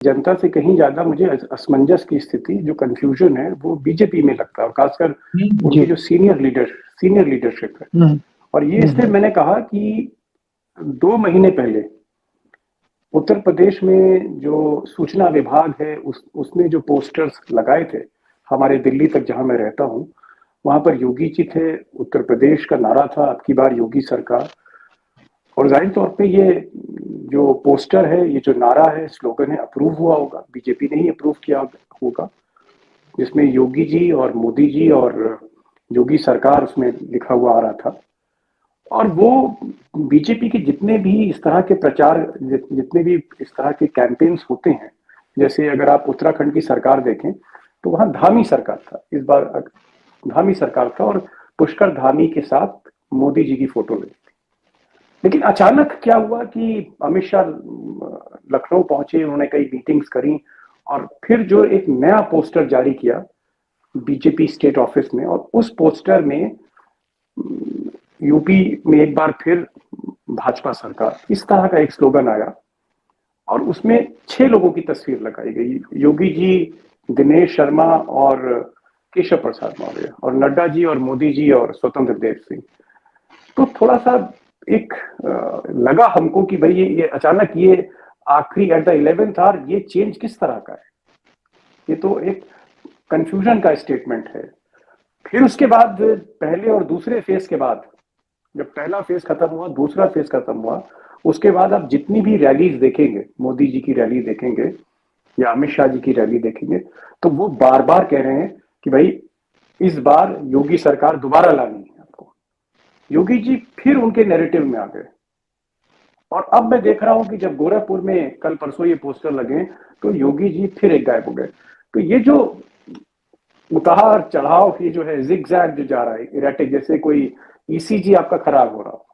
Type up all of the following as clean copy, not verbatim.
जनता से कहीं ज्यादा मुझे असमंजस की स्थिति, जो कंफ्यूजन है, वो बीजेपी में लगता है, और खासकर जी। उनकी जो सीनियर लीडरशिप है। हम्म। और ये इसलिए मैंने कहा कि 2 महीने पहले उत्तर प्रदेश में जो सूचना विभाग है उसने जो पोस्टर्स लगाए थे, हमारे दिल्ली तक जहां मैं रहता हूं, वहां पर योगी जी थे, उत्तर प्रदेश का नारा था अब की बार योगी सरकार। और जाहिर तौर पे ये जो पोस्टर है, ये जो नारा है, स्लोगन है, अप्रूव हुआ होगा, बीजेपी ने ही अप्रूव किया होगा, जिसमें योगी जी और मोदी जी और योगी सरकार उसमें लिखा हुआ आ रहा था। और वो बीजेपी के जितने भी इस तरह के प्रचार, जितने भी इस तरह के कैंपेन्स होते हैं, जैसे अगर आप उत्तराखंड की सरकार देखें तो वहां धामी सरकार था, इस बार धामी सरकार था, और पुष्कर धामी के साथ मोदी जी की फोटो लगी थी। लेकिन अचानक क्या हुआ कि अमित शाह लखनऊ पहुंचे, उन्होंने कई मीटिंग्स करी, और फिर जो एक नया पोस्टर जारी किया बीजेपी स्टेट ऑफिस में, और उस पोस्टर में यूपी में एक बार फिर भाजपा सरकार, इस तरह का एक स्लोगन आया, और उसमें 6 लोगों की तस्वीर लगाई गई, योगी जी, दिनेश शर्मा और केशव प्रसाद मौर्य, और नड्डा जी और मोदी जी और स्वतंत्र देव सिंह। तो थोड़ा सा एक लगा हमको कि भाई ये अचानक ये आखिरी एट द 11th आवर ये चेंज किस तरह का है, ये तो एक कंफ्यूजन का स्टेटमेंट है। फिर उसके बाद पहले और दूसरे फेज के बाद, जब पहला फेज खत्म हुआ, दूसरा फेज खत्म हुआ, उसके बाद आप जितनी भी रैलीज देखेंगे, मोदी जी की रैली देखेंगे या अमित शाह जी की रैली देखेंगे, तो वो बार बार कह रहे हैं कि भाई इस बार योगी सरकार दोबारा लानी है आपको। योगी जी फिर उनके नैरेटिव में आ गए। और अब मैं देख रहा हूं कि जब गोरखपुर में कल परसों ये पोस्टर लगे, तो योगी जी फिर एक गायब हो गए। तो ये जो उतार चढ़ाव, ये जो है जिगजैग जो जा रहा है, इरेटिक, जैसे कोई ईसीजी आपका खराब हो रहा हो,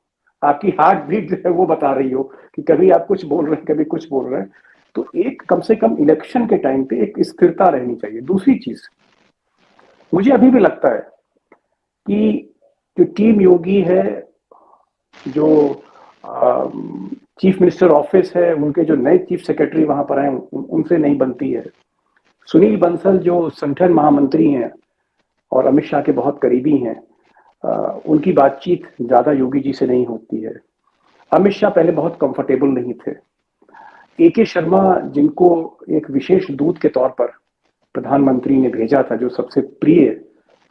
आपकी हार्ट बीट जो है वो बता रही हो कि कभी आप कुछ बोल रहे हैं, कभी कुछ बोल रहे हैं। तो एक कम से कम इलेक्शन के टाइम पे एक स्थिरता रहनी चाहिए। दूसरी चीज, मुझे अभी भी लगता है कि जो टीम योगी है, जो चीफ मिनिस्टर ऑफिस है, उनके जो नए चीफ सेक्रेटरी वहां पर आए, उनसे नहीं बनती है। सुनील बंसल जो संगठन महामंत्री हैं और अमित शाह के बहुत करीबी हैं, उनकी बातचीत ज्यादा योगी जी से नहीं होती है। अमित शाह पहले बहुत कंफर्टेबल नहीं थे। ए शर्मा, जिनको एक विशेष दूत के तौर पर प्रधानमंत्री ने भेजा था, जो सबसे प्रिय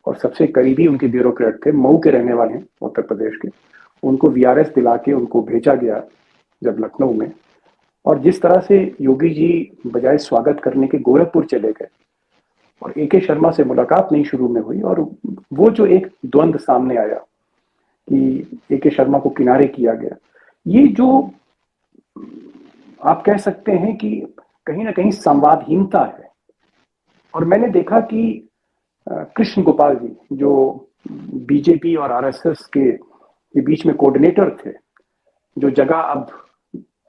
और सबसे करीबी उनके ब्यूरोक्रेट थे, मऊ के रहने वाले हैं, उत्तर प्रदेश के, उनको वीआरएस दिला के उनको भेजा गया जब लखनऊ में। और जिस तरह से योगी जी बजाय स्वागत करने के गोरखपुर चले गए और ए शर्मा से मुलाकात नहीं शुरू में हुई, और वो जो एक द्वंद्व सामने आया कि ए शर्मा को किनारे किया गया, ये जो आप कह सकते हैं कि कहीं ना कहीं संवादहीनता है। और मैंने देखा कि कृष्ण गोपाल जी, जो बीजेपी और आरएसएस के बीच में कोऑर्डिनेटर थे, जो जगह अब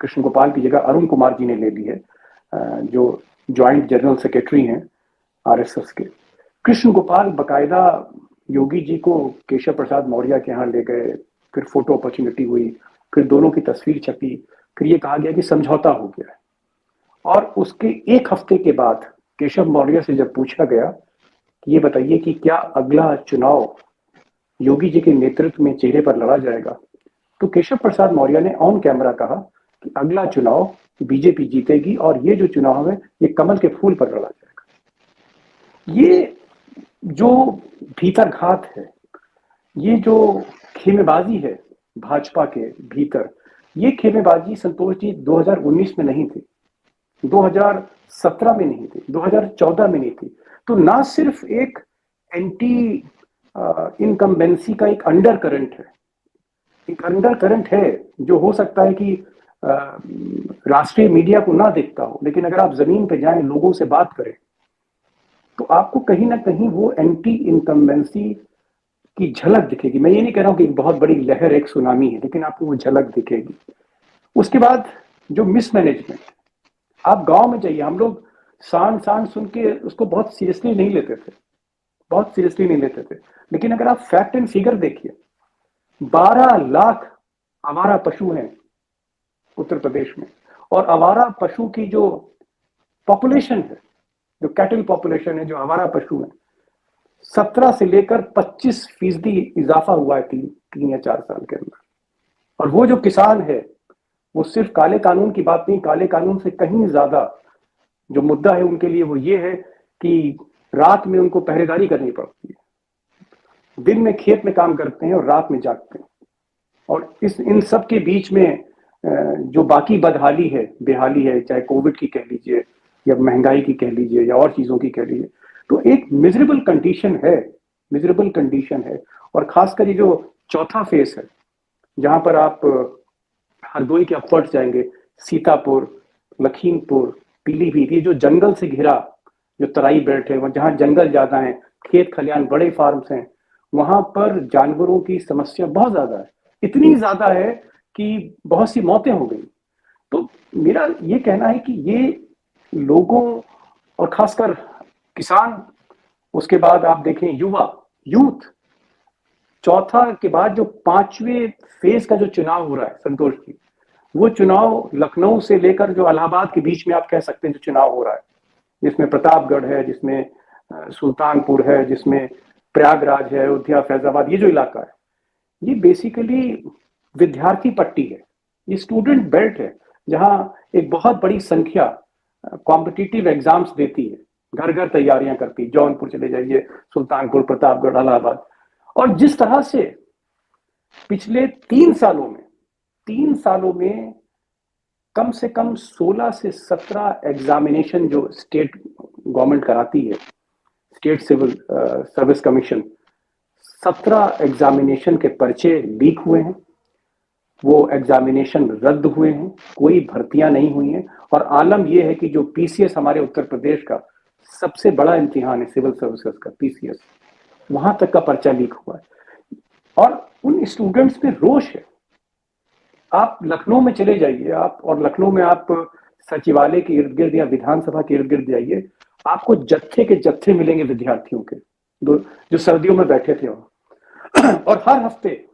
कृष्ण गोपाल की जगह अरुण कुमार जी ने ले ली है, जो ज्वाइंट जनरल सेक्रेटरी हैं आरएसएस के। कृष्ण गोपाल बकायदा योगी जी को केशव प्रसाद मौर्य के यहाँ ले गए, फिर फोटो अपॉर्चुनिटी हुई, फिर दोनों की तस्वीर छपी, फिर ये कहा गया कि समझौता हो गया है। और उसके एक हफ्ते के बाद केशव मौर्य से जब पूछा गया कि ये बताइए कि क्या अगला चुनाव योगी जी के नेतृत्व में चेहरे पर लड़ा जाएगा, तो केशव प्रसाद मौर्य ने ऑन कैमरा कहा कि अगला चुनाव बीजेपी जीतेगी, और ये जो चुनाव है ये कमल के फूल पर लड़ा जाएगा। ये जो भीतरघात है, ये जो खेमेबाजी है भाजपा के भीतर, ये खेमेबाजी संतोष जी 2019 में नहीं थी, 2017 में नहीं थी, 2014 में नहीं थी। तो ना सिर्फ एक एंटी इनकम्बेंसी का एक अंडर करंट है, एक अंडर करंट है जो हो सकता है कि राष्ट्रीय मीडिया को ना दिखता हो, लेकिन अगर आप जमीन पे जाएं, लोगों से बात करें, तो आपको कहीं ना कहीं वो एंटी इनकम्बेंसी की झलक दिखेगी। मैं ये नहीं कह रहा हूं कि एक बहुत बड़ी लहर, एक सुनामी है, लेकिन आपको वो झलक दिखेगी। उसके बाद जो मिसमैनेजमेंट, आप गांव में जाइए, हम लोग सांड सांड सुन के उसको बहुत सीरियसली नहीं लेते थे, बहुत सीरियसली नहीं लेते थे। लेकिन अगर आप फैक्ट एंड फिगर देखिए, 12 लाख आवारा पशु हैं उत्तर प्रदेश में। और आवारा पशु की जो पॉपुलेशन है, जो कैटल पॉपुलेशन है, जो आवारा पशु है, 17 से लेकर 25% इजाफा हुआ है 3 या 4 साल के अंदर। और वो जो किसान है, वो सिर्फ काले कानून की बात नहीं, काले कानून से कहीं ज्यादा जो मुद्दा है उनके लिए वो ये है कि रात में उनको पहरेदारी करनी पड़ती है। दिन में खेत में काम करते हैं और रात में जागते हैं। और इन सब के बीच में जो बाकी बदहाली है, बेहाली है, चाहे कोविड की कह लीजिए या महंगाई की कह लीजिए या और चीजों की कह लीजिए, तो एक मिजरेबल कंडीशन है। और खासकर ये जो चौथा फेस है, जहां पर आप हरदोई के अपवर्ड्स जाएंगे, सीतापुर, लखीमपुर, पीलीभीत, ये जो जंगल से घिरा जो तराई बेल्ट है, जहां जंगल ज्यादा है, खेत खलियान, बड़े फार्म्स हैं, वहां पर जानवरों की समस्या बहुत ज्यादा है। इतनी ज्यादा है कि बहुत सी मौतें हो गई। तो मेरा ये कहना है कि ये लोगों और खासकर किसान, उसके बाद आप देखें यूथ, चौथा के बाद जो 5वें फेज का जो चुनाव हो रहा है संतोष जी, वो चुनाव लखनऊ से लेकर जो इलाहाबाद के बीच में आप कह सकते हैं जो चुनाव हो रहा है, जिसमें प्रतापगढ़ है, जिसमें सुल्तानपुर है, जिसमें प्रयागराज है, अयोध्या, फैजाबाद, ये जो इलाका है, ये बेसिकली विद्यार्थी पट्टी है, ये स्टूडेंट बेल्ट है, जहां एक बहुत बड़ी संख्या कॉम्पिटिटिव एग्जाम्स देती है, घर घर तैयारियां करती है। जौनपुर चले जाइए, सुल्तानपुर, प्रतापगढ़, इलाहाबाद। और जिस तरह से पिछले 3 सालों में कम से कम 16 से 17 एग्जामिनेशन जो स्टेट गवर्नमेंट कराती है, state civil service commission, 17 examination के पर्चे लीक हुए हैं, वो एग्जामिनेशन रद्द हुए हैं, कोई भर्तियां नहीं हुई हैं। और आलम यह है कि जो पीसीएस हमारे उत्तर प्रदेश का सबसे बड़ा इम्तिहान है, सिविल सर्विसेज का पीसीएस, वहां तक का पर्चा लीक हुआ है। और उन स्टूडेंट्स में रोष है। आप लखनऊ में चले जाइए, आप, और लखनऊ में आप सचिवालय के इर्द गिर्द या विधानसभा के इर्द गिर्द जाइए, आपको जत्थे के जत्थे मिलेंगे विद्यार्थियों के, जो सर्दियों में बैठे थे वहां। और हर हफ्ते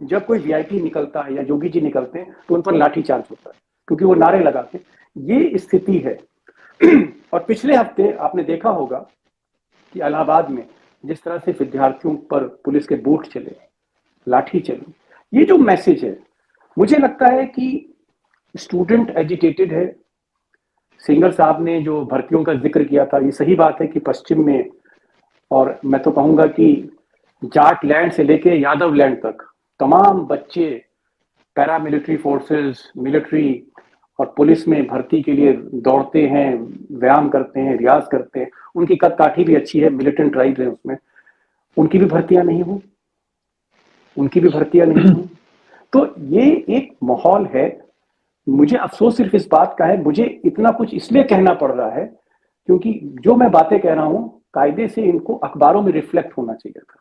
जब कोई वीआईपी निकलता है या योगी जी निकलते हैं तो उन पर लाठीचार्ज होता है, क्योंकि वो नारे लगाते हैं। ये स्थिति है। और पिछले हफ्ते आपने देखा होगा कि इलाहाबाद में जिस तरह से विद्यार्थियों पर पुलिस के बूट चले, लाठी चली, ये जो मैसेज है, मुझे लगता है कि स्टूडेंट एजिटेटेड है। सिंगर साहब ने जो भर्तियों का जिक्र किया था, ये सही बात है कि पश्चिम में, और मैं तो कहूंगा कि जाट लैंड से लेके यादव लैंड तक तमाम बच्चे पैरामिलिट्री फोर्सेस, मिलिट्री और पुलिस में भर्ती के लिए दौड़ते हैं, व्यायाम करते हैं, रियाज करते हैं। उनकी कद काठी भी अच्छी है, मिलिटेंट ट्राइब है उसमें, उनकी भी भर्तियां नहीं हुई। तो ये एक माहौल है। मुझे अफसोस सिर्फ इस बात का है, मुझे इतना कुछ इसलिए कहना पड़ रहा है क्योंकि जो मैं बातें कह रहा हूं, कायदे से इनको अखबारों में रिफ्लेक्ट होना चाहिए था।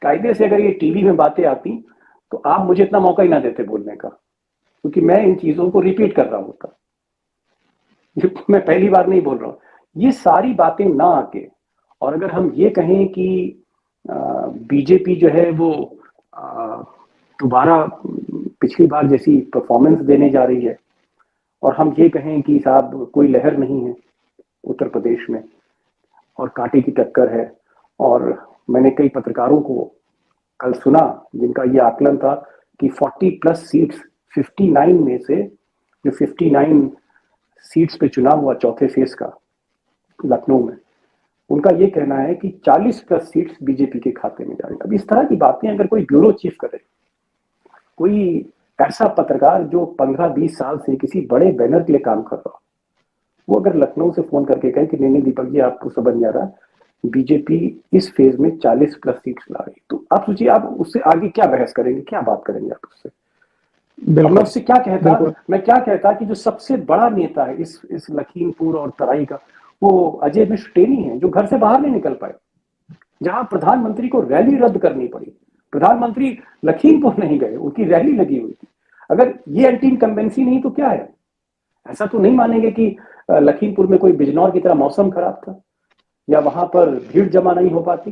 कायदे से अगर ये टीवी में बातें आती तो आप मुझे इतना मौका ही ना देते बोलने का, क्योंकि मैं इन चीजों को रिपीट कर रहा होता। मैं पहली बार नहीं बोल रहा हूं। ये सारी बातें ना आके, और अगर हम ये कहें कि बीजेपी जो है वो दोबारा पिछली बार जैसी परफॉर्मेंस देने जा रही है, और हम ये कहें कि साहब कोई लहर नहीं है उत्तर प्रदेश में और कांटे की टक्कर है, और मैंने कई पत्रकारों को कल सुना जिनका ये आकलन था कि 40+ सीट्स, 59 में से जो 59 सीट्स पे चुनाव हुआ चौथे फेज का लखनऊ में, उनका ये कहना है कि 40+ सीट्स बीजेपी के खाते में जाएगा। अब इस तरह की बातें अगर कोई ब्यूरो चीफ करे, कोई ऐसा पत्रकार जो 15-20 साल से किसी बड़े बैनर के लिए काम कर रहा हो, वो अगर लखनऊ से फोन करके कहे कि नहीं दीपक जी आपको समझ नहीं आ रहा, बीजेपी इस फेज में 40+ सीट्स ला रही, तो आप सोचिए आप उससे आगे क्या बहस करेंगे, क्या बात करेंगे आप उससे। मैं उससे क्या कहता कि जो सबसे बड़ा नेता है इस लखीमपुर और तराई का, वो अजय मिश्र टेनी है, जो घर से बाहर नहीं निकल पाए, जहां प्रधानमंत्री को रैली रद्द करनी पड़ी। प्रधानमंत्री लखीमपुर नहीं गए, उनकी रैली लगी हुई थी। अगर ये एंटी इनकम्बेंसी नहीं तो क्या है? ऐसा तो नहीं मानेंगे कि लखीमपुर में कोई बिजनौर की तरह मौसम खराब था या वहां पर भीड़ जमा नहीं हो पाती।